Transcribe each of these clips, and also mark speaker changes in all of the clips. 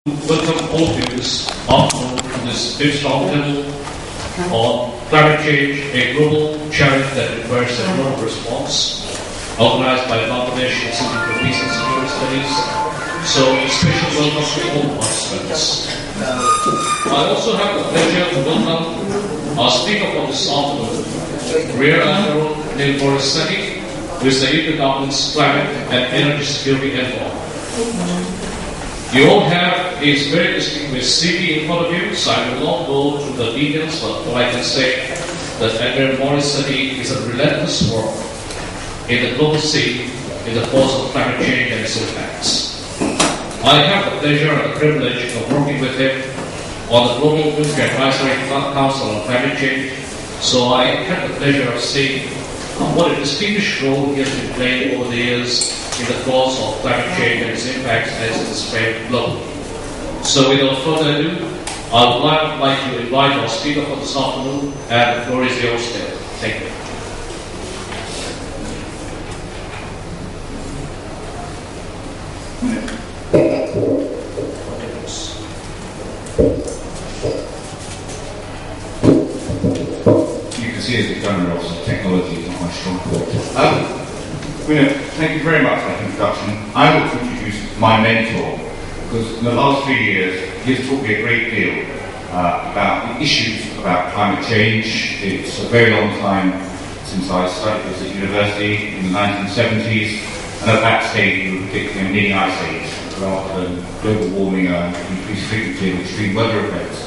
Speaker 1: Welcome all of you this afternoon to this BIPSS Roundtable on climate change, a global challenge that requires a global response, organized by Bangladesh Institute for Peace and Security Studies. So, a special welcome to all participants. I also have the pleasure to welcome our speaker for this afternoon, Rear Admiral Neil Morissette, who is the UK government's climate and energy security envoy. You all have his very distinguished CV in front of you, so I will not go through the details, but all I can say that Admiral Morissette is a relentless worker in the global scene in the cause of climate change and its impacts. I have the pleasure and the privilege of working with him on the Global Military Advisory Council on Climate Change, so I have the pleasure of seeing what a distinguished role he has been playing over the years in the cause of climate change and its impacts as it is spread globally. So without further ado, I would like to invite our speaker for this afternoon, and the floor is yours, Neil. Thank you.
Speaker 2: You can see as a donor also technology is not my strong point. Thank you very much for that introduction. I want to introduce my mentor, because in the last 3 years he has taught me a great deal about the issues about climate change. It's a very long time since I studied this at university in the 1970s, and at that stage we were predicting a mini ice age rather than global warming and increased frequency of extreme weather events.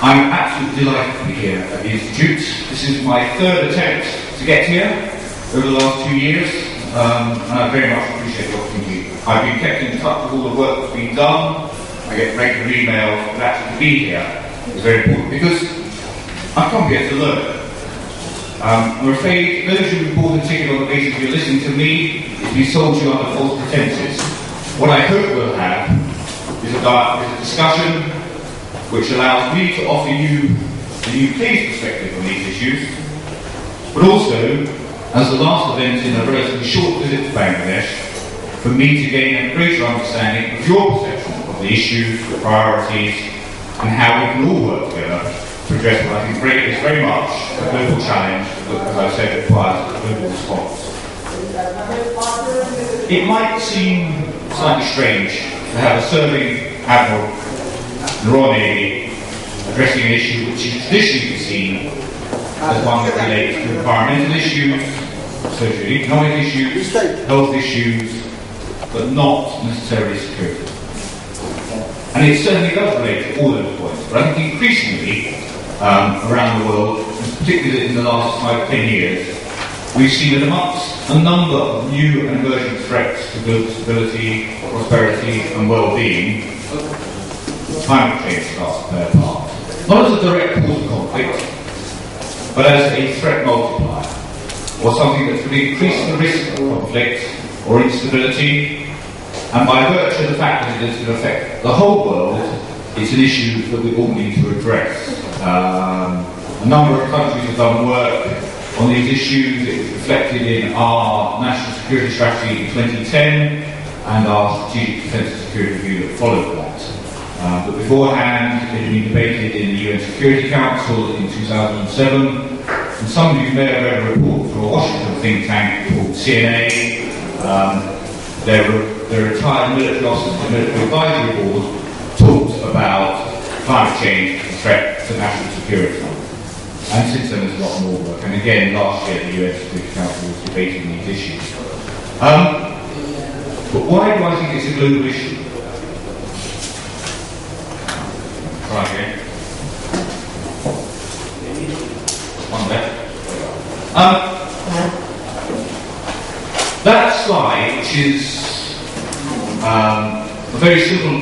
Speaker 2: I'm absolutely delighted to be here at the Institute. This is my third attempt to get here over the last 2 years, and I very much appreciate the opportunity. I've been kept in touch with all the work that's been done. I get regular emails, but actually to be here is very important because I've come here to learn. I'm afraid those who bought a ticket on the basis you're listening to me is be sold to you under false pretenses. What I hope we'll have is a discussion which allows me to offer you the UK's perspective on these issues, but also, as the last event in a relatively short visit to Bangladesh, for me to gain a greater understanding of your perception of the issues, the priorities, and how we can all work together to address what I think is very much a global challenge that, as I said, requires a global response. It might seem slightly strange to have a serving Admiral in the Royal Navy addressing an issue which is traditionally been seen as one that relates to environmental issues, socio-economic issues, health issues, but not necessarily security. And it certainly does relate to all those points, but I think increasingly around the world, particularly in the last 5 to 10 years, we've seen that amongst a number of new and emerging threats to global stability, prosperity and well-being, climate change starts to play a part. Not as a direct cause of conflict, but as a threat multiplier, or something that could increase the risk of conflict or instability, and by virtue of the fact that it is going to affect the whole world, it's an issue that we all need to address. A number of countries have done work on these issues. It was reflected in our National Security Strategy in 2010 and our Strategic Defence and Security Review that followed that. But beforehand, it had been debated in the UN Security Council in 2007, and some of you may have read a report from a Washington think tank called CNA. Their retired military officers, the Military Advisory Board, talked about climate change as a threat to national security. And since then there's a lot more work. And again, last year the UN Security Council was debating these issues. But why do I think it's a global issue? Try again. One left. That slide, which is a very simple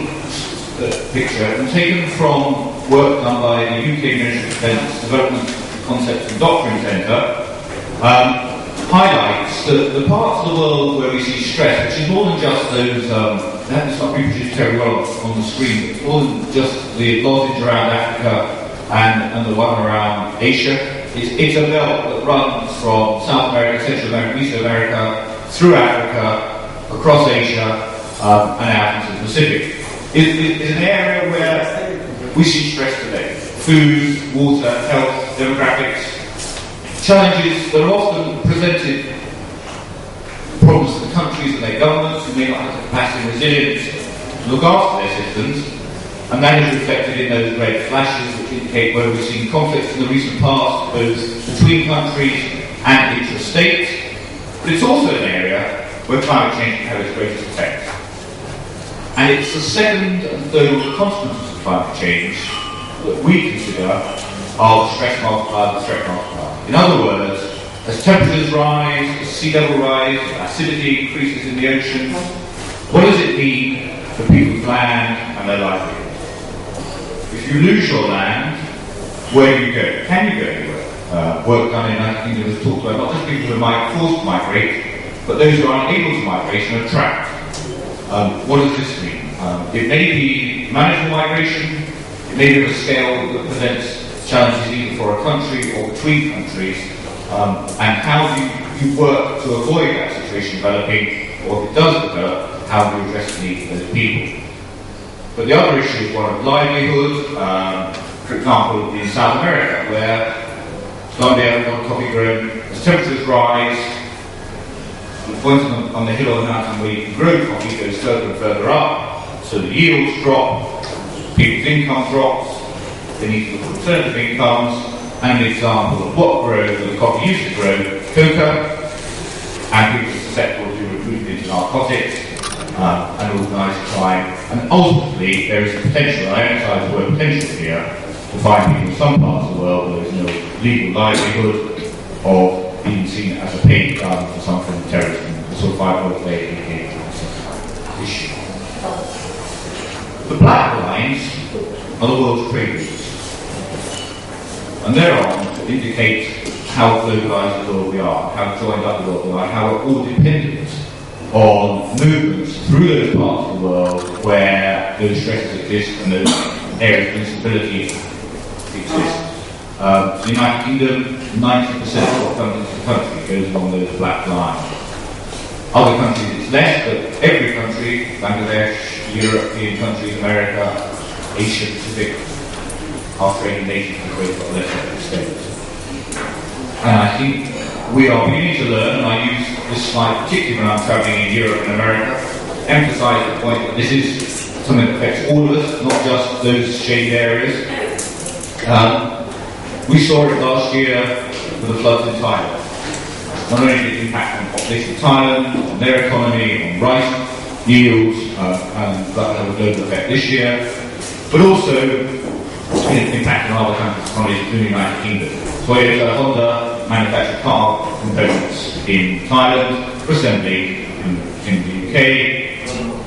Speaker 2: picture, and taken from work done by the UK Ministry of Defence Development Concepts and Doctrine Centre, highlights the parts of the world where we see stress, which is more than just those, that's not reproduced very well on the screen, it's more than just the voltage around Africa and the one around Asia. It's a belt that runs from South America, Central America, East America, through Africa, across Asia, and out into the Pacific. is an area where we see stress today. Food, water, health, demographics, challenges that are often presented problems to the countries and their governments who may not have the capacity and resilience to look after their systems, and that is reflected in those red flashes which indicate where we've seen conflicts in the recent past, both between countries and intra-state. But it's also an area where climate change can have its greatest effect. And it's the second and third order consequences of climate change that we consider are the stress multiplier, the threat multiplier. In other words, as temperatures rise, as sea level rise, as acidity increases in the ocean, what does it mean for people's land and their livelihood? If you lose your land, where do you go? Can you go anywhere? Work done in the United Kingdom has talked about not just people who are forced to migrate, but those who are unable to migrate and are trapped. What does this mean? It may be manageable migration, it may be of a scale that presents challenges either for a country or between countries, and how do you work to avoid that situation developing, or if it does develop, how do you address the needs of those people? But the other issue is one of livelihood, for example, in South America, where Colombia, not coffee grown, as temperatures rise, the point on the hill of the mountain where you can grow coffee goes further and further up, so the yields drop, people's income drops, they need to look at alternative incomes, and an example of what grows that the coffee used to grow, coca, and people are susceptible to recruited into narcotics and organised crime, and ultimately there is a potential, I emphasise the word potential here, to find people in some parts of the world where there is no legal livelihood or being seen as a paid garden for some form of terrorism, the sort of five-fold way engaged in this issue. The black lines are the world's trade routes, and they're on to indicate how globalised the world we are, how joined up the world we are, how we're all dependent on movements through those parts of the world where those stresses exist and those areas of instability exist. The United Kingdom, 90% of what comes into the country goes along those black lines. Other countries it's less, but every country, Bangladesh, European countries, America, Asia Pacific, Australian nations have both got less extent. And I think we are beginning to learn, and I use this slide particularly when I'm travelling in Europe and America, to emphasise the point that this is something that affects all of us, not just those shaded areas. We saw it last year with the floods in Thailand. Not only did it impact on the population of Thailand, on their economy, on rice yields, and that had a global effect this year, but also it impacted on other countries' economies, including the United Kingdom. Toyota, Honda manufacture car components in Thailand for assembly in the UK.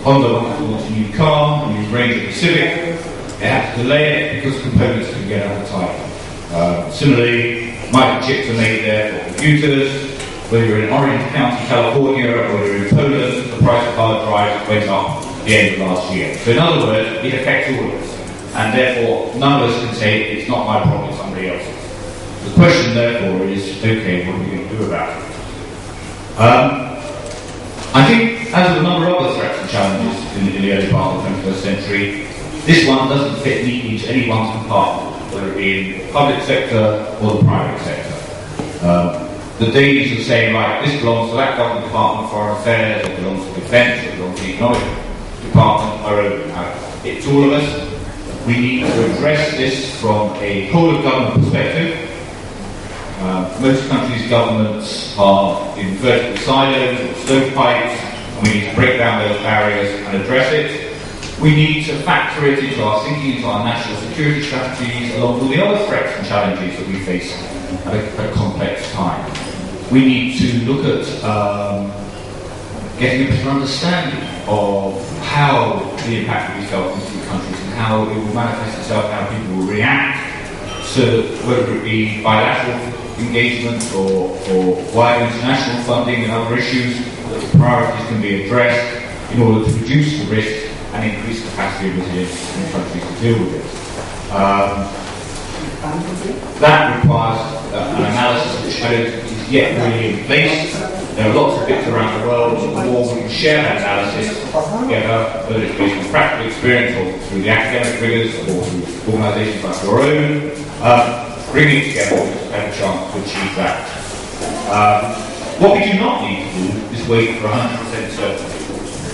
Speaker 2: Honda wanted to launch a new car, a new range of the Civic. It had to delay it because components couldn't get out of Thailand. Similarly, microchips are made there for computers. Whether you're in Orange County, California, or you're in Poland, the price of hard drives went up at the end of last year. So in other words, it affects all of us. And therefore, none of us can say it's not my problem, it's somebody else's. The question therefore is, okay, what are we going to do about it? I think, as with a number of other threats and challenges in the early part of the 21st century, this one doesn't fit neatly into any one compartment, whether it be in the public sector or the private sector. The days of saying, right, this belongs to that government department, foreign affairs, it belongs to defence, it belongs to the economic department, are over now. It's all of us. We need to address this from a whole of government perspective. Most countries' governments are in vertical silos or stovepipes, and we need to break down those barriers and address it. We need to factor it into our thinking, into our national security strategies, along with all the other threats and challenges that we face at a complex time. We need to look at getting a better understanding of how the impact will be felt in different countries and how it will manifest itself, how people will react, so that whether it be bilateral engagement or wider international funding and other issues, that the priorities can be addressed in order to reduce the risk and increase capacity and resilience in countries to deal with it. That requires an analysis which I don't think is yet really in place, There are lots of bits around the world. The more we can share that analysis together, whether it's based on practical experience or through the academic rigors or through organisations like your own, bringing it together gives us a better chance to achieve that. What we do not need to do is wait for 100% certainty.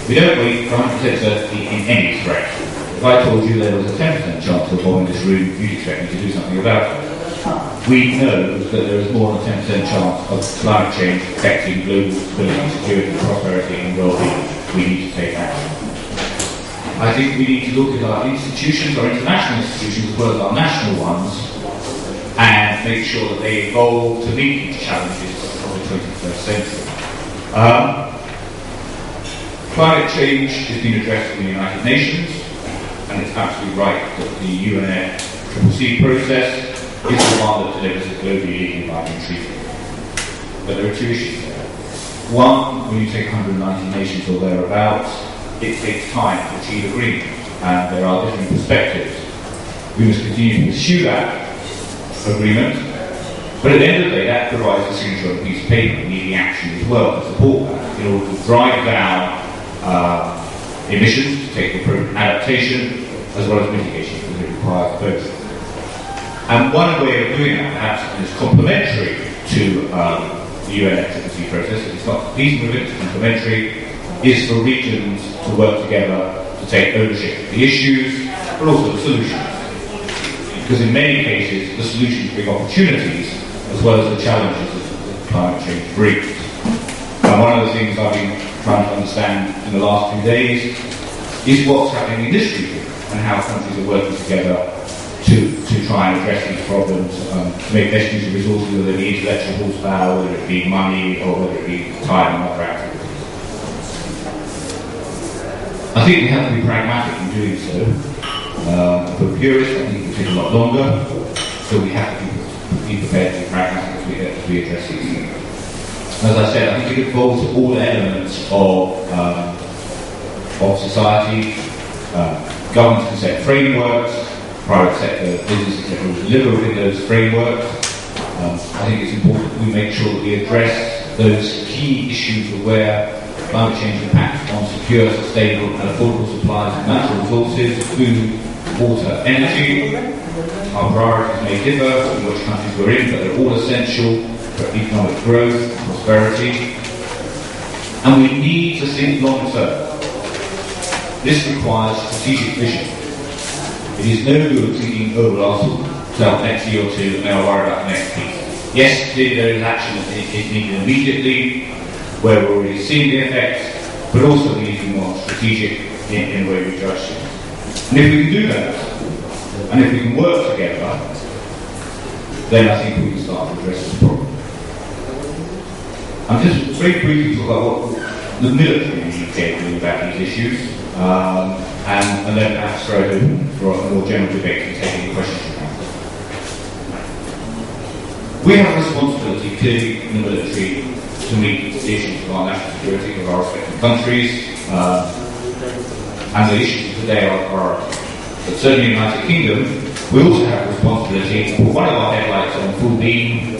Speaker 2: We don't wait for 100% certainty in any threat. If I told you there was a 10% chance of bombing this room, you'd expect me to do something about it. We know that there is more than a 10% chance of climate change affecting global stability, security, prosperity and well-being. We need to take action. I think we need to look at our institutions, our international institutions, as well as our national ones, and make sure that they evolve to meet these challenges of the 21st century. Climate change has been addressed in the United Nations, and it's absolutely right that the UNFCCC process is the one that delivers a globally legally binding treaty. But there are two issues there. One, when you take 190 nations or thereabouts, it takes time to achieve agreement, and there are different perspectives. We must continue to pursue that agreement, but at the end of the day, that provides the signature on a piece of paper. We need the action as well to support that in order to drive down emissions, to take appropriate adaptation, as well as mitigation, because it requires both. And one way of doing that, perhaps, is complementary to the UNFCCC process. It's not competing with it, it's complementary, is for regions to work together to take ownership of the issues, but also the solutions. Because in many cases, the solutions bring opportunities as well as the challenges that climate change brings. And one of the things I've been trying to understand in the last few days is what's happening in this region and how countries are working together to try and address these problems, to make best use of resources, whether it be intellectual horsepower, whether it be money, or whether it be time and other activities. I think we have to be pragmatic in doing so. For purists, I think it will take a lot longer, so we have to be prepared to be pragmatic as we address these things. As I said, I think it involves all elements of society. Governments can set frameworks, private sector, businesses that will deliver within those frameworks. I think it's important that we make sure that we address those key issues of where climate change impacts on secure, sustainable and affordable supplies of natural resources, food, water, energy. Our priorities may differ in which countries we're in, but they're all essential for economic growth, prosperity. And we need to think long term. This requires strategic vision. It is no good thinking, oh, well, I'll sell next year or two and then I'll worry about the next piece. Yes, clearly there is action that is needed immediately, where we're already seeing the effects, but also we need to be more strategic in the way we judge things. And if we can do that, and if we can work together, then I think we can start to address this problem. I'm just very briefly talk about what the military in the UK is doing about these issues, and then perhaps throw it open for a more general debate and take any questions you have. We have a responsibility, clearly, in the military to meet the issues of our national security of our respective countries, and the issues of today are priorities. But certainly in the United Kingdom, we also have a responsibility to put one of our headlights on full beam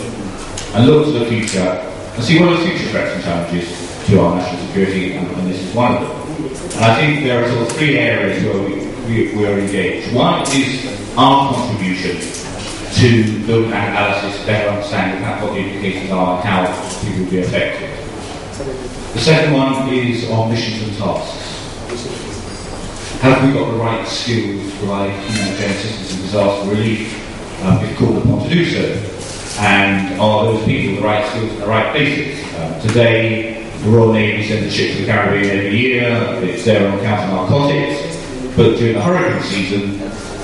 Speaker 2: and look to the future and see what are the future threats and challenges to our national security, and this is one of them. And I think there are sort of three areas where we are engaged. One is our contribution to build an analysis, better understanding what the implications are and how people will be affected. The second one is on missions and tasks. Have we got the right skills to provide humanitarian assistance and disaster relief if called upon to do so? And are those people the right skills in the right places? Today, the Royal Navy sends a ship to the Caribbean every year. It's there on account of narcotics. But during the hurricane season,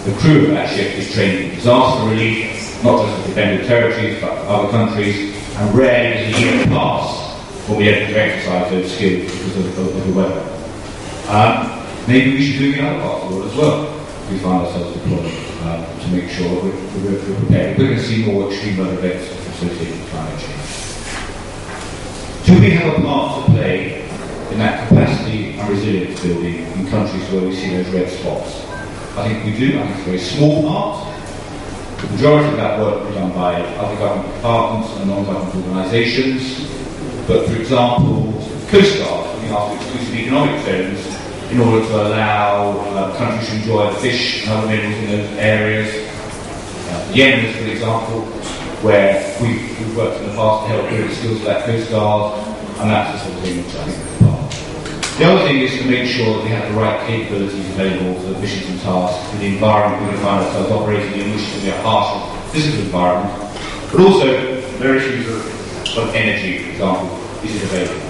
Speaker 2: the crew of that ship is trained in disaster relief, not just for defended territories, but other countries. And rarely does a year pass when we have to exercise those skills because of the weather. Maybe we should do it in other parts of the world as well. We find ourselves deployed to make sure that we're prepared. We're going to see more extreme weather events associated with climate change. Do we have a part to play in that capacity and resilience building in countries where we see those red spots? I think we do. I think it's a very small part. The majority of that work will be done by other government departments and non-government organisations. but for example, Coast Guard looking after exclusive economic zones in order to allow countries to enjoy fish and other minerals in those areas. Yemen is, for example, where we've worked in the past to help build the skills of that Coast Guard, and that's the sort of thing which I think is part. The other thing is to make sure that we have the right capabilities available for missions and tasks in the environment we find ourselves operating in, which can be a harsh physical environment, but also there are issues of energy, for example. Is it available?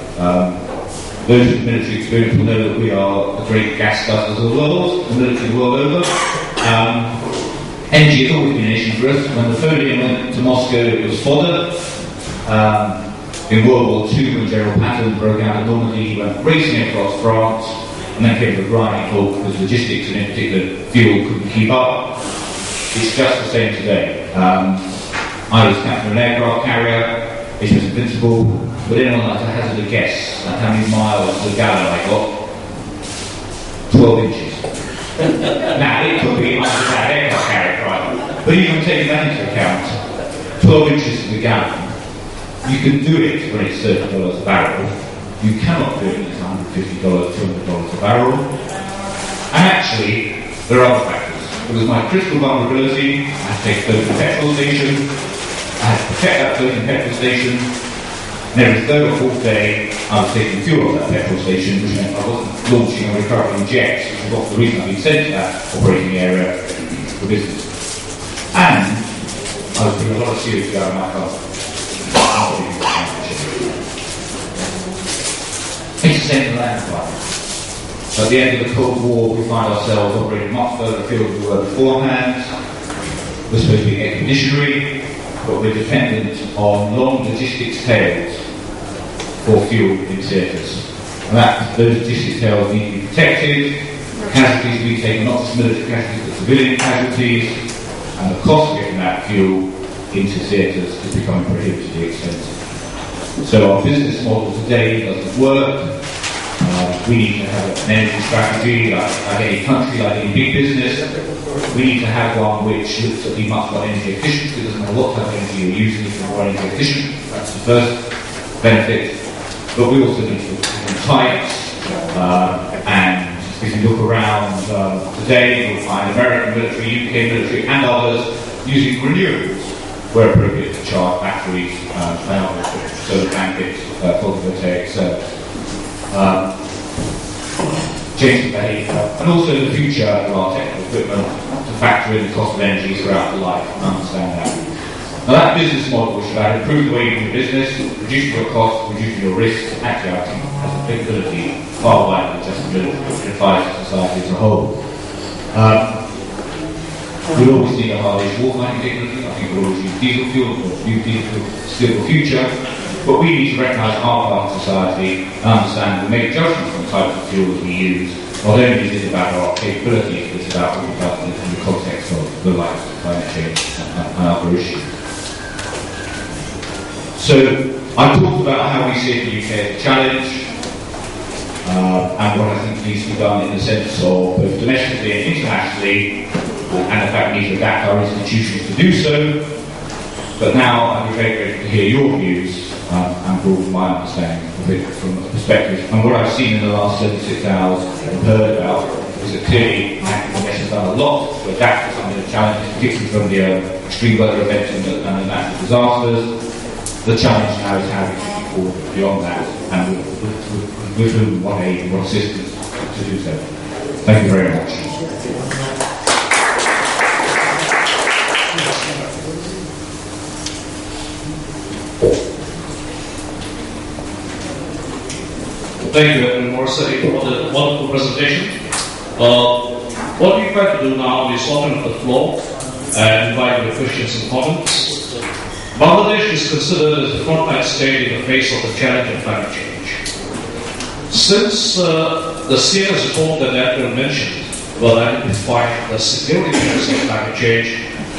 Speaker 2: Those with military experience will know that we are the great gas guzzlers of the world, the military the world over. Energy has always been an issue for us. When Napoleon went to Moscow, it was fodder. In World War II, when General Patton broke out of Normandy, he went racing across France, and then came to a grinding halt because logistics and in particular fuel couldn't keep up. It's just the same today. I was captain of an aircraft carrier. It was invincible, but anyone like to hazard a guess at how many miles per gallon I got? 12 inches. Now, it could be under that aircraft carrier driver, but even taking that into account, 12 inches per gallon, you can do it when it's $30 a barrel. You cannot do it when it's $150, $200 a barrel. And actually, there are other factors. Because my critical vulnerability, I had to take a floating petrol station, I had to protect that floating petrol station, and every third or fourth day I was taking fuel off that petrol station, which meant I wasn't launching a recovering jet, which was the reason I've been sent to that operating area for business. And I was putting a lot of CO2 out of my car. It's the same in the land fire. At the end of the Cold War, we find ourselves operating much further afield than we were beforehand. We're supposed to be expeditionary, but we're dependent on long logistics tails for fuel in theatres. And those logistics tails need to be protected. Casualties need to be taken, not just military casualties, but civilian casualties. And the cost of getting that fuel into theatres is becoming prohibitively expensive. So our business model today doesn't work. We need to have an energy strategy like any country, like any big business. We need to have one which looks to be much more energy efficient. It doesn't matter what type of energy you're using, it's more energy efficient. That's the first benefit. But we also need to look at different types. And if you look around today, you'll find American military, UK military, and others using renewables where appropriate to charge batteries, solar blankets, photovoltaic cells. Changing behaviour, and also the future of our technical equipment to factor in the cost of energy throughout the life and understand that. Now that business model, which is about improving the way you do business, reducing your costs, reducing your risks, actually I think has applicability far wider than just the military, which applies to society as a whole. We'll always need a hard-edge warfighting technology. I think we'll always use diesel fuel, or new diesel fuel for the future. But we need to recognise our part of society and understand and make judgments on the types of fuel that we use. Not only is it about our capabilities, but it's about what we've done in the context of the likes of climate change and other issues. So I talked about how we see the UK as a challenge, and what I think needs to be done in the sense of both domestically and internationally, and the fact we need to adapt our institutions to do so. But now I'd be very grateful to hear your views and broaden my understanding of it from a perspective. And what I've seen in the last 76 hours and heard about is that clearly Active has done a lot to adapt to some of the challenges, particularly from the extreme weather events and the natural disasters. The challenge now is how we can move forward beyond that, and with whom, what aid, what assistance to do so. Thank you very much.
Speaker 1: Thank you, Edwin Morrissey, for the wonderful presentation. What we try to do now is open up the floor and invite your questions and comments. Bangladesh is considered as the frontline state in the face of the challenge of climate change. Since the CNS report that Edwin mentioned will identify the severity of climate change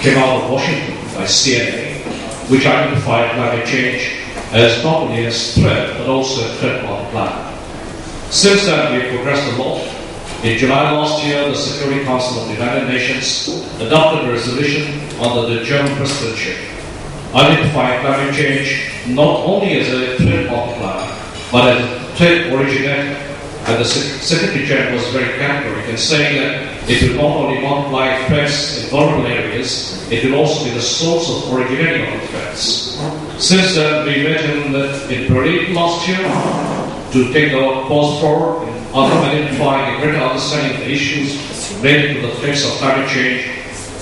Speaker 1: came out of Washington by CNA, which identified climate change as not only a threat but also a threat on the planet. Since then, we have progressed a lot. In July last year, the Security Council of the United Nations adopted a resolution under the German presidency identifying climate change not only as a threat multiplier, but as a threat originator. And the Secretary General was very categorical in saying that it will not only multiply threats in vulnerable areas, it will also be the source of originating of the threats. Since then, we met in Berlin last year to take the pause forward in identifying a greater understanding of the issues related to the threats of climate change.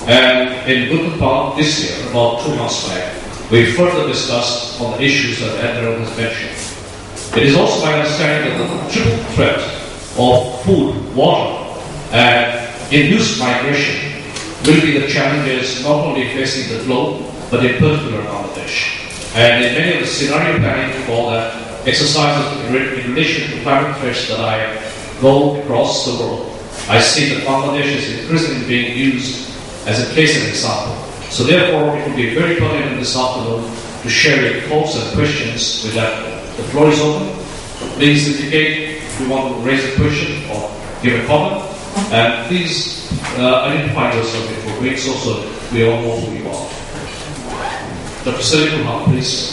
Speaker 1: And in Gutenberg this year, about 2 months back, we further discussed on the issues that Edgar has mentioned. It is also my understanding that the triple threat of food, water, and induced migration will be the challenges not only facing the globe, but in particular Bangladesh. And in many of the scenario planning for that exercises in relation to climate threats that I go across the world, I see that Bangladesh is increasingly being used as a case and example. So therefore, it will be very pertinent this afternoon to share your thoughts and questions with that. The floor is open. Please indicate if you want to raise a question or give a comment. And please identify yourself before doing so, so we all know who you are. Dr. Selim, please.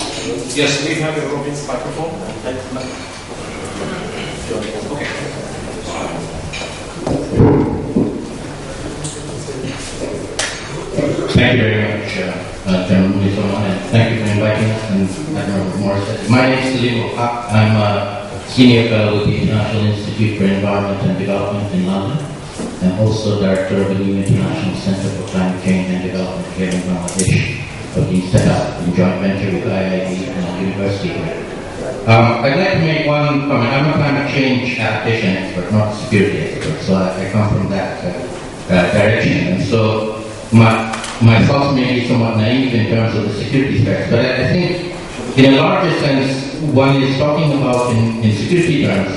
Speaker 1: Yes, we have a roving microphone. Okay.
Speaker 3: Thank you very much, General Mulisoma, and thank you for inviting us, and Admiral Morris. My name is Salim Haq. I'm a Senior Fellow with the International Institute for Environment and Development in London, and also Director of the new International Center for Climate Change and Development here in Bangladesh, being set up in joint venture with IIT and University here. I'd like to make one comment. I'm a climate change adaptation expert, not a security expert, so I come from that direction. And so my thoughts may be somewhat naive in terms of the security threats, but I think in a larger sense, one is talking about, in security terms,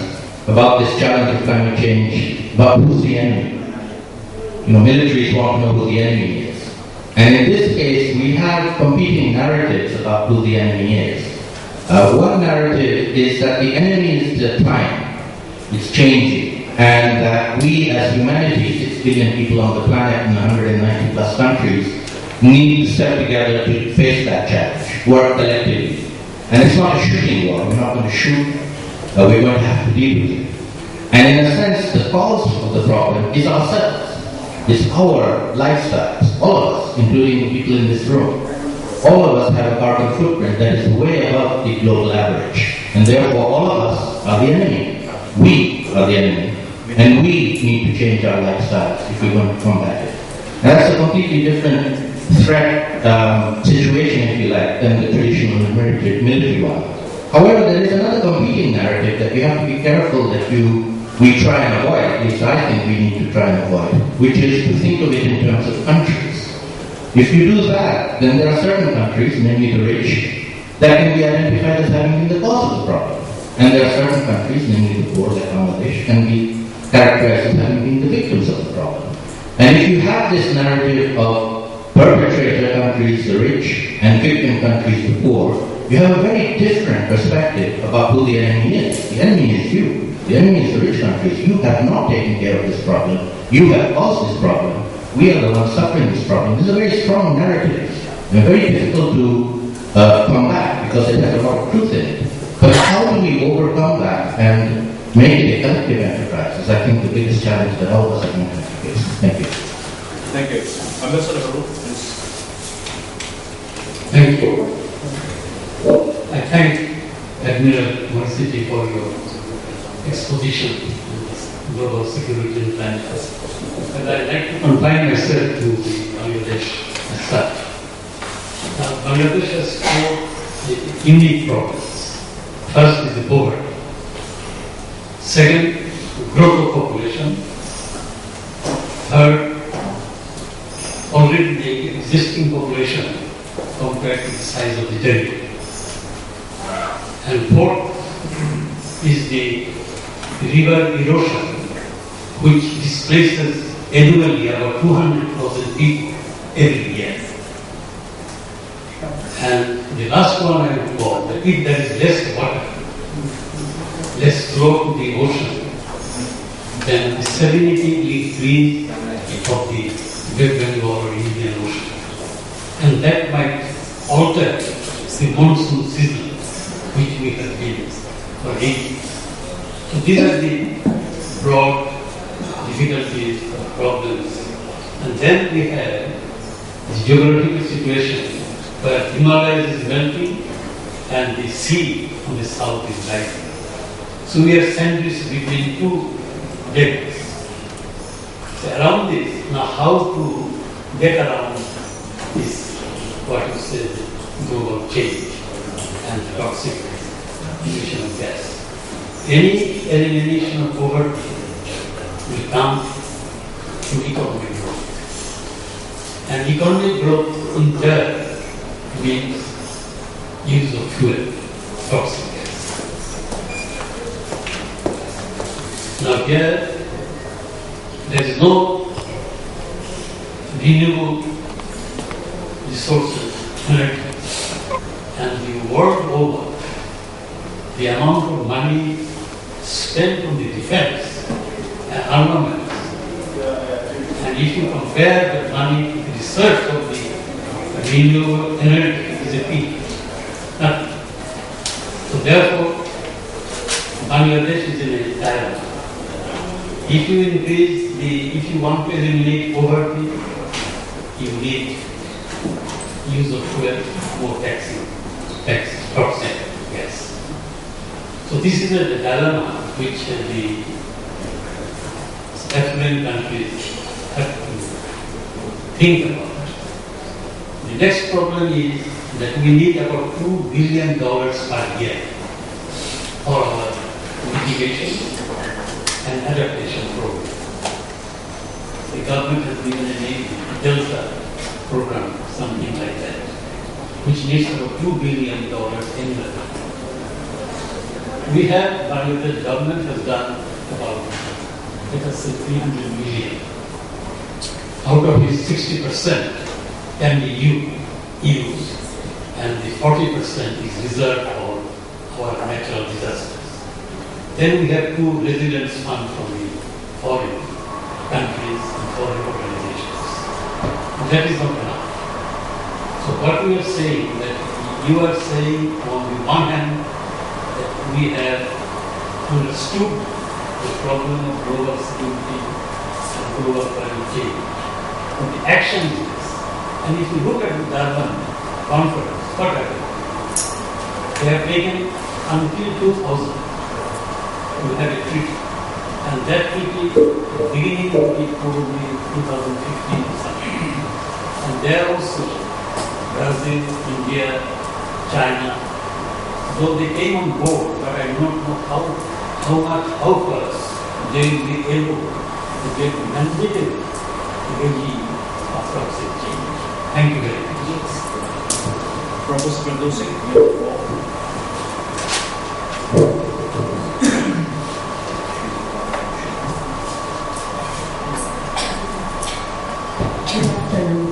Speaker 3: about this challenge of climate change, about who's the enemy. Militaries want to know who the enemy is. And in this case, we have competing narratives about who the enemy is. One narrative is that the enemy is the time, it's changing, and that we as humanity, 6 billion people on the planet in 190 plus countries, need to step together to face that challenge, work collectively. And it's not a shooting war, we're not going to shoot, we're going to have to deal with it. And in a sense, the cause of the problem is ourselves. It's our lifestyles, all of us, including the people in this room. All of us have a carbon footprint that is way above the global average. And therefore, all of us are the enemy. We are the enemy. And we need to change our lifestyles if we're going to combat it. And that's a completely different threat situation, if you like, than the traditional military one. However, there is another competing narrative that you have to be careful that we try and avoid, at least I think we need to try and avoid, which is to think of it in terms of countries. If you do that, then there are certain countries, namely the rich, that can be identified as having been the cause of the problem. And there are certain countries, namely the poor, like Bangladesh, can be characterized as having been the victims of the problem. And if you have this narrative of perpetrator countries, the rich, and victim countries, the poor, you have a very different perspective about who the enemy is. The enemy is you. The enemy is the rich countries. You have not taken care of this problem. You have caused this problem. We are the ones suffering this problem. This is a very strong narrative and very difficult to combat because it has a lot of truth in it. But how do we overcome that and make it a collective enterprise is, I think, the biggest challenge that all of us are going to face. Thank you.
Speaker 1: Thank you. Ambassador Baru, please.
Speaker 4: Thank you. I thank Admiral Morrissey for your exposition on this global security and climate. And I'd like to confine myself to Bangladesh as such. Bangladesh has four unique problems. First is the poverty. Second, growth of population. Third, already the existing population compared to the size of the territory. And fourth is the river erosion, which displaces annually about 200,000 people every year. And the last one I would call that if there is less water, less flow to the ocean, then the salinity will increase of the West Bengal or Indian Ocean. And that might alter the monsoon season, which we have been for ages. So these are the broad difficulties or problems. And then we have the geographical situation where Himalayas is melting and the sea on the south is rising. So we are sandwiched between two levels. So around this, now how to get around this, what you say, global change and toxic emission of gas. Any elimination of poverty will come through economic growth. And economic growth in turn means use of fuel, toxic gas. Now here, there is no renewable resources, energy, and the world over, the amount of money spent on the defense and armaments, and if you compare the money to the research of the renewable energy, it is a peak. Nothing. So therefore, Bangladesh is in a dilemma. If you want to eliminate poverty, you need use of fuel, more taxes, toxic gas. So this is a dilemma which the affluent countries have to think about. The next problem is that we need about $2 billion per year for our mitigation and adaptation program. The government has given a name, Delta program, something like that, which needs about $2 billion annually. We have, Bangladesh government has done about, let us say, 300 million. Out of which 60% can be used, and the 40% is reserved for our natural disasters. Then we have two resilience funds from the foreign countries and foreign organizations. That is not enough. So what we are saying, that you are saying on the one hand that we have understood the problem of global security and global climate change. But the action is this. And if you look at the Durban conference, what happened? They have taken until 2000 to have a treaty. And that treaty, beginning of it probably 2015 or something. And there also, Brazil, India, China, though they came on board, but I do not know how fast they will be able to get mandatory regime of toxic change. Thank you very much.
Speaker 1: Professor Ferdowsi, you have the floor.
Speaker 5: Good afternoon.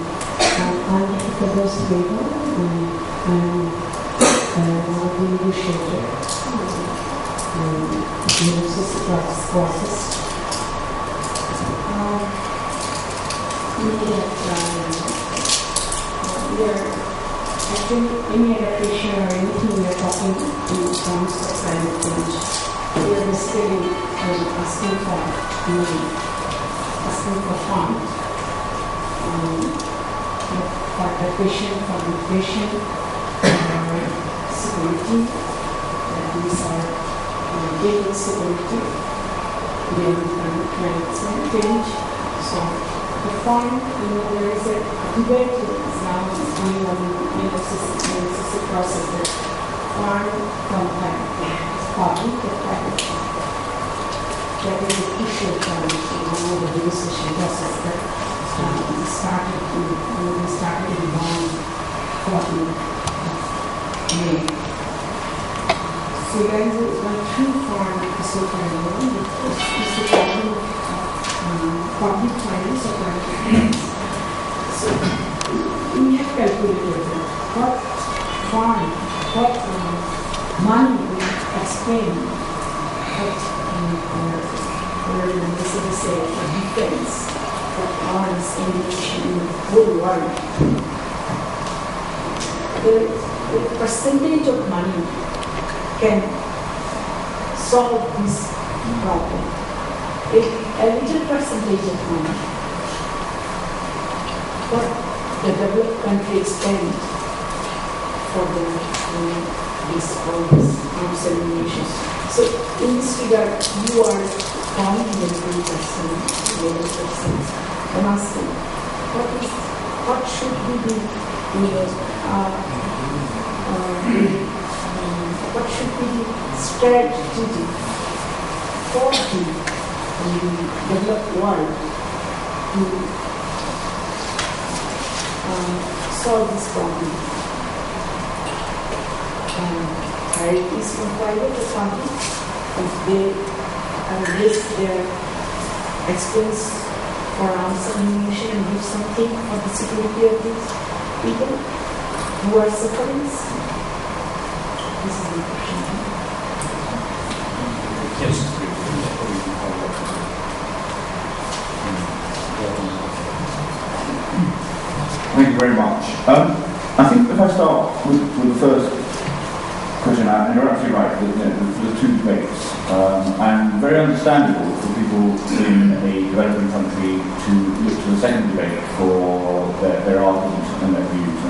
Speaker 5: I'm Ferdowsi Begum. I'm one of the negotiators in the society process. I think any adaptation or anything we are talking in terms of climate change, we are basically asking for money, asking for funds. For adaptation, for migration, security, that these are daily security, climate change. So the fund, there is a debate that is now going on in the CCC process that fund compact is public or private fund. That is a crucial point in all the negotiation process that we started in Bonn 14 May. So there is one true form of social environment, which is the problem of public finance or private finance. So we have calculated what fund, what money we explain what basically say for defense, for arms and in the whole world. the percentage of money can solve this problem. A little percentage of money, what the developed countries spend for these arms eliminations. So in this regard, you are founding a good person, I'm asking, what should be the what should be the strategy for the developed world to solve this problem? Charities from private or public, if they raise their expense for arms elimination and give something for the security of these people who are suffering. This is the question.
Speaker 1: Yes.
Speaker 2: Thank you very much. I think if I start with the first question, and you're absolutely right, there's two debates, and very understandable for people in a developing country to look to the second debate for their arguments and their views.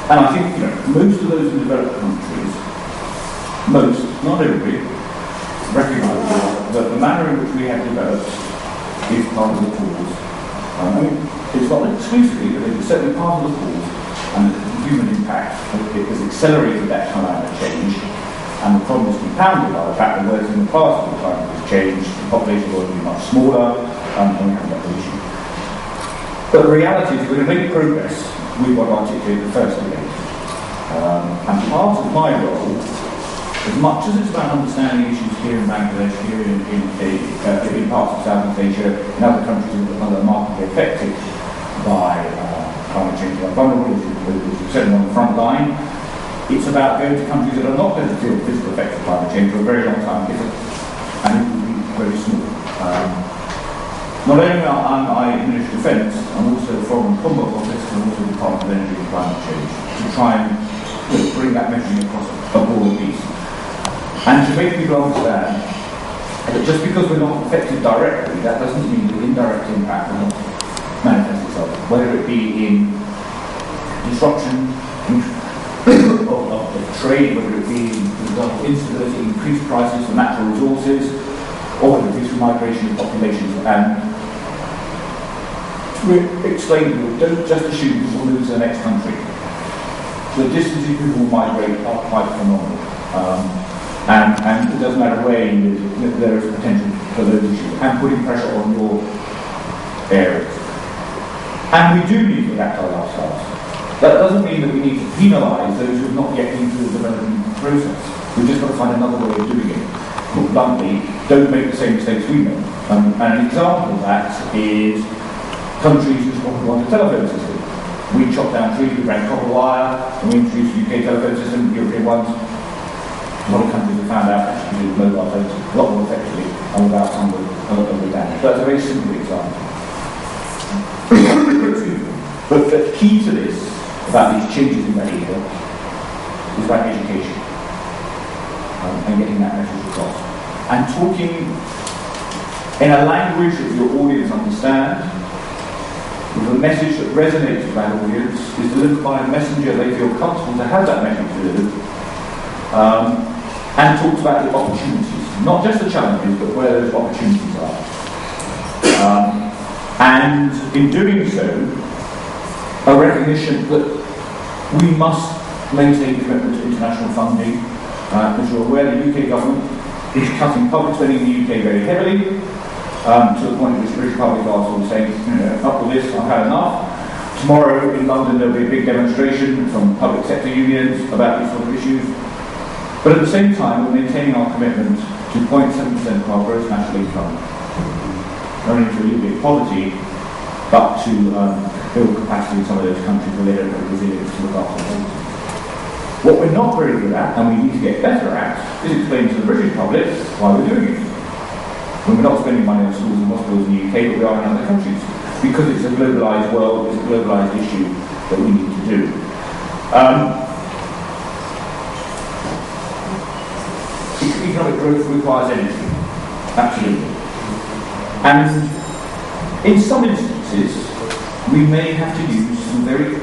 Speaker 2: And I think most of those in developed countries, not everybody, recognise that the manner in which we have developed is part of the cause. I mean, it's not exclusively, but it's certainly part of the cause, and the human impact has accelerated that climate change, and the problem is compounded by the fact that whereas in the past the climate has changed, the population will be much smaller, and we have that issue. But the reality is we're going to make progress with what I articulated the first debate. And part of my role, as much as it's about understanding issues here in Bangladesh, here in parts of Southeast Asia, in other countries that are markedly affected by climate change, are vulnerable, as you said, on the front line, it's about going to countries that are not going to feel the physical effects of climate change for a very long time, and it will be very small. Not only am I Minister of Defence, I'm also the Foreign Combat Officer and also the Department of Energy and Climate Change, to try and bring that messaging across a broader piece. And to make people understand that just because we're not affected directly, that doesn't mean the indirect impact will not manifest itself, whether it be in disruption of trade, whether it be, for example, instability, increased prices for natural resources, or whether it be through migration of populations. And to explain to you, don't just assume people move to the next country. The distances people will migrate are quite phenomenal. And it doesn't matter where you live, there is potential for those issues, and putting pressure on your areas. And we do need to adapt our lifestyles. That doesn't mean that we need to penalise those who have not yet been through the development process. We've just got to find another way of doing it. Put bluntly, don't make the same mistakes we made. And an example of that is countries who want a telephone system. We chopped down trees, we ran copper wire, and we introduced the UK telephone system, the European ones. A lot of countries have found out actually use mobile phones a lot more effectively and without some of the damage. So that's a very simple example. But the key to this, about these changes in behaviour, is about education and getting that message across. And talking in a language that your audience understands, with a message that resonates with that audience, is delivered by a messenger they feel comfortable to have that message delivered. And talks about the opportunities, not just the challenges, but where those opportunities are. And in doing so, a recognition that we must maintain commitment to international funding. As you're aware, the UK government is cutting public spending in the UK very heavily, to the point at which the British public are sort of saying, up with this, I've had enough. Tomorrow in London there'll be a big demonstration from public sector unions about these sort of issues. But at the same time, we're maintaining our commitment to 0.7% of our gross national income, not only to alleviate poverty, but to build capacity in some of those countries where they don't have resilience to look after them. What we're not very good at, and we need to get better at, is explain to the British public why we're doing it. When we're not spending money on schools and hospitals in the UK, but we are in other countries. Because it's a globalised world, it's a globalised issue that we need to do. Economic growth requires energy, absolutely. And in some instances, we may have to use some very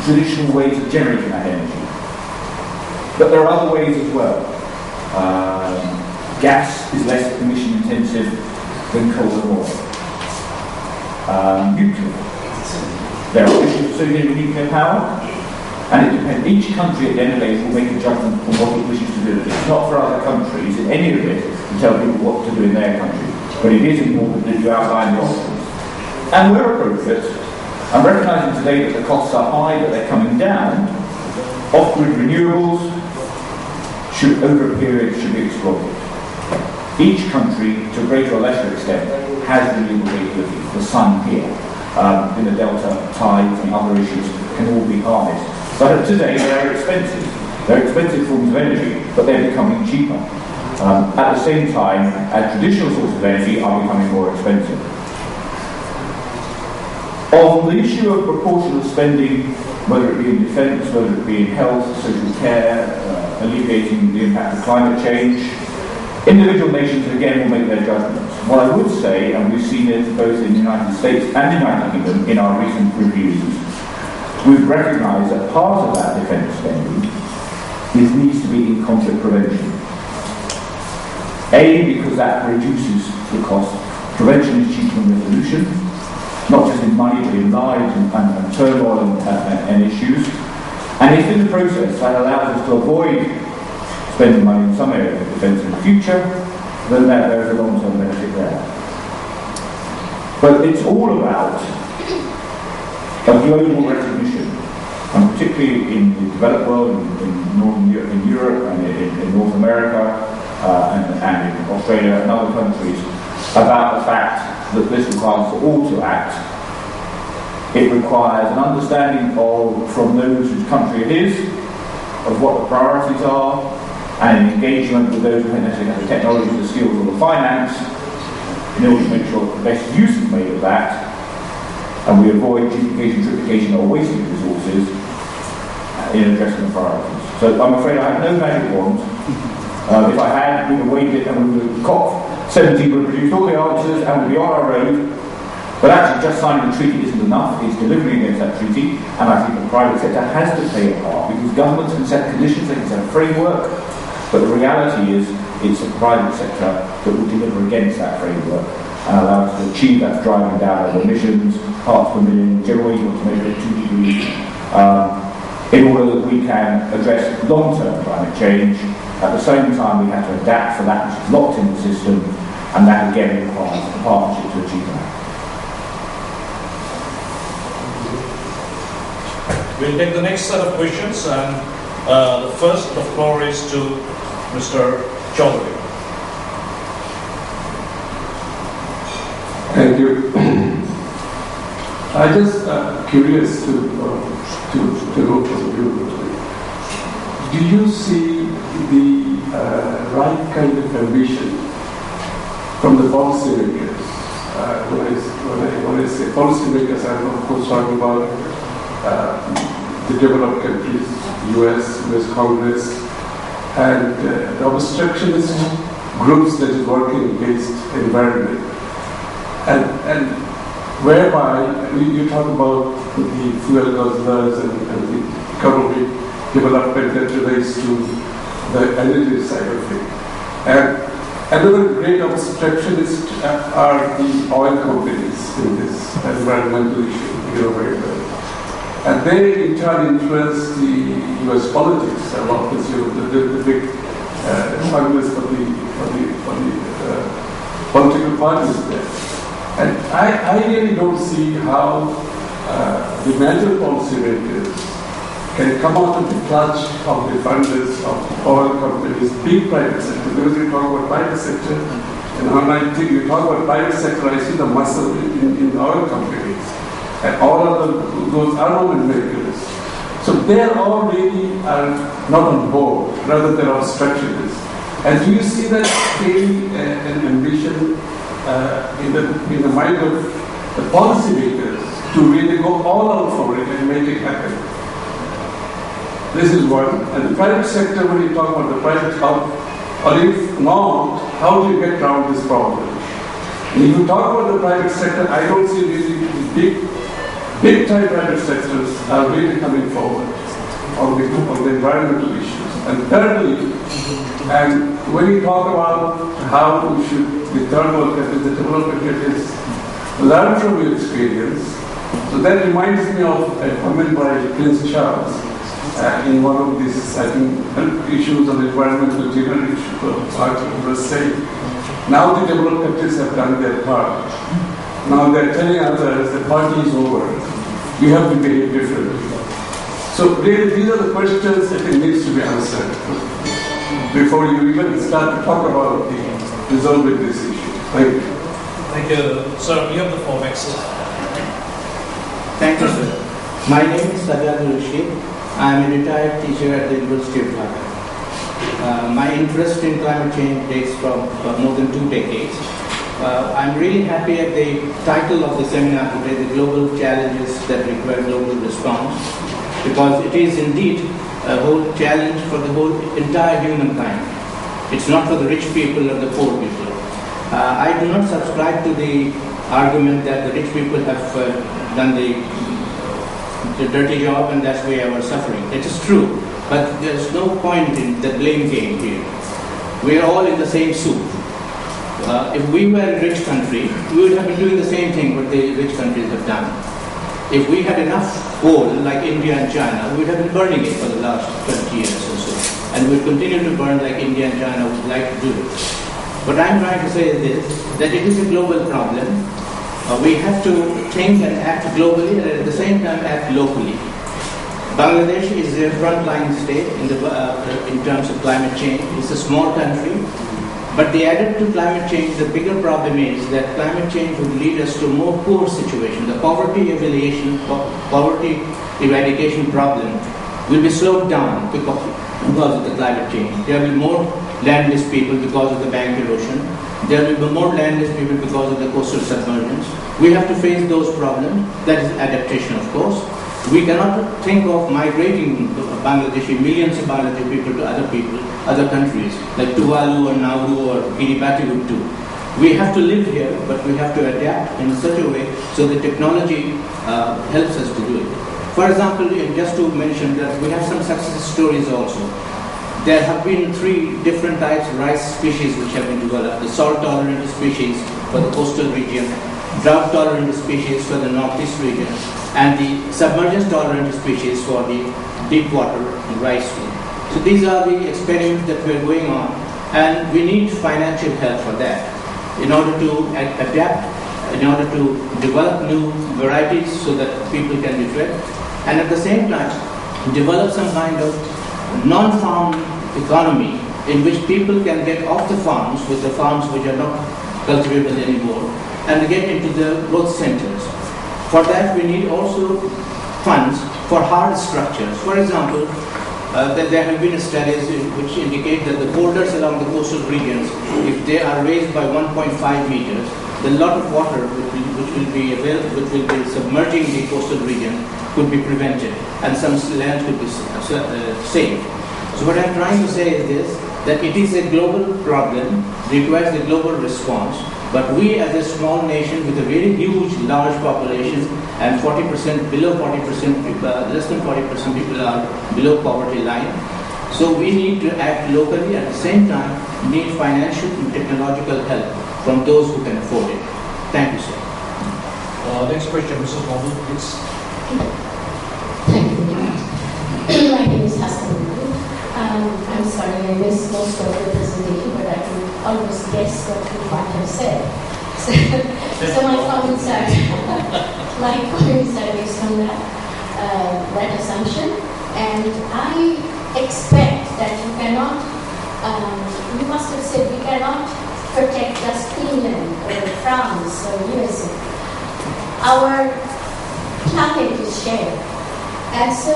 Speaker 2: traditional ways of generating that energy. But there are other ways as well. Gas is less emission intensive than coal and oil. Nuclear. There are issues associated with nuclear power, and it depends. Each country at the end of the day will make a judgment on what it wishes to do. It's not for other countries in any of it to tell people what to do in their country, but it is important that you outline the options. And where appropriate, I'm recognising today that the costs are high, but they're coming down. Off-grid renewables should, over a period, should be exploited. Each country, to a greater or lesser extent, has renewable capability. The sun here, in the delta, tides and other issues can all be harnessed. But today they're expensive. They're expensive forms of energy, but they're becoming cheaper. At the same time, traditional sources of energy are becoming more expensive. On the issue of proportional spending, whether it be in defence, whether it be in health, social care, alleviating the impact of climate change, individual nations again will make their judgments. What I would say, and we've seen it both in the United States and the United Kingdom in our recent reviews, we've recognised that part of that defence spending needs to be in conflict prevention. A, because that reduces the cost. Prevention is cheaper than resolution, not just in money but in lives and turmoil and issues. And if in the process that allows us to avoid spending money in some areas of defence in the future, then there is a long-term benefit there. But it's all about a global recognition, and particularly in the developed world, in Northern Europe, in Europe and in North America and in Australia and other countries, about the fact that this requires us all to act. It requires an understanding of, from those whose country it is, of what the priorities are, and an engagement with those who don't necessarily have the technology, the skills, or the finance, in order to make sure that the best use is made of that, and we avoid duplication, triplication, or wasting of resources in addressing the priorities. So I'm afraid I have no magic wand. If I had, we would have waved it and we would have COP17 would have produced all the answers and would be on our road. But actually just signing the treaty isn't enough. It's delivering against that treaty, and I think the private sector has to play a part, because governments can set conditions, they can set a framework, but the reality is it's the private sector that will deliver against that framework and allow us to achieve that driving down of emissions, parts per million, generally we want to measure it 2 degrees, in order that we can address long-term climate change. At the same time, we have to adapt for that which is locked in the system, and that again requires a partnership to achieve that.
Speaker 1: We'll take the next set of questions, and the first, the floor is to Mr. Chaudhary.
Speaker 6: Thank you. I just curious to know from you. Do you see the right kind of ambition from the policymakers? When I say policymakers, I'm of course talking about the developed countries, US Congress, and the obstructionist groups that is working against environment. And whereby you talk about the fuel guzzlers and the economic development that relates to the energy side of it. And another great obstructionist are the oil companies in this environmental issue, and they in turn influence the US politics about this, the big Congress for the political parties there. And I really don't see how the major policymakers can come out of the clutch of the funders of oil companies, big private sector. Because you talk about private sector, and when I think you talk about private sector, I see the muscle in the oil companies and all of those armament makers. So they are all really not on board, rather they're obstructionists. And do you see that being an ambition in the mind of the policymakers to really go all out for it and make it happen? This is one. And the private sector, when you talk about the private hub, or if not, how do you get around this problem? And if you talk about the private sector, I don't see really big time private sectors are really coming forward on the environmental issues. And thirdly, and when you talk about how we should, the third world countries, the development countries, learn from your experience. So that reminds me of a comment by Prince Charles in one of these, I think, issues on environmental dinner article was saying, now the developed countries have done their part. Now they're telling others the party is over. We have to behave differently. So really, these are the questions that it needs to be answered before you even start to talk about resolving this issue. Thank you.
Speaker 1: Thank you. Sir, you have the floor next.
Speaker 3: Thank you, sir. My name is Sajjad Rashid. I am a retired teacher at the University of Dhaka. My interest in climate change dates from more than 2 decades. I'm really happy at the title of the seminar today, The Global Challenges That Require Global Response, because it is indeed a whole challenge for the whole entire humankind. It's not for the rich people or the poor people. I do not subscribe to the argument that the rich people have done the dirty job and that's why we're suffering. It is true, but there's no point in the blame game here. We're all in the same soup. If we were a rich country, we would have been doing the same thing what the rich countries have done. If we had enough coal, like India and China, we would have been burning it for the last 20 years or so. And we would continue to burn like India and China would like to do it. What I'm trying to say is this, that it is a global problem. We have to think and act globally and at the same time act locally. Bangladesh is a frontline state in terms of climate change. It's a small country. But the added to climate change, the bigger problem is that climate change would lead us to a more poor situation. The poverty eradication problem will be slowed down because of the climate change. There will be more landless people because of the bank erosion. There will be more landless people because of the coastal submergence. We have to face those problems. That is adaptation, of course. We cannot think of migrating millions of Bangladeshi people to other countries, like Tuvalu or Nauru or Kiribati would do. We have to live here, but we have to adapt in such a way so the technology helps us to do it. For example, just to mention that we have some success stories also. There have been 3 different types of rice species which have been developed. The salt-tolerant species for the coastal region, drought-tolerant species for the northeast region, and the submergence-tolerant species for the deep water rice field. So these are the experiments that we're going on, and we need financial help for that in order to adapt, in order to develop new varieties so that people can be fed, and at the same time develop some kind of non-farm economy in which people can get off the farms with the farms which are not cultivable anymore and get into the growth centers. For that we need also funds for hard structures. For example, there have been studies which indicate that the boulders along the coastal regions, if they are raised by 1.5 meters, the lot of water which will be submerging the coastal region could be prevented and some land could be saved. So what I'm trying to say is this, that it is a global problem, requires a global response, but we as a small nation with a very huge, large population and 40%, below 40% people, less than 40% people are below poverty line. So we need to act locally, at the same time need financial and technological help from those who can afford it. Thank you, sir.
Speaker 1: Next question, Mrs. Mohammed, please.
Speaker 7: Thank you. My name is Hassan. I'm sorry, I missed most of the presentation, but I can almost guess what you might have said. So my comments are based on that assumption, and I expect that you cannot. You must have said we cannot protect just England or France or USA. Our planet is shared, and so.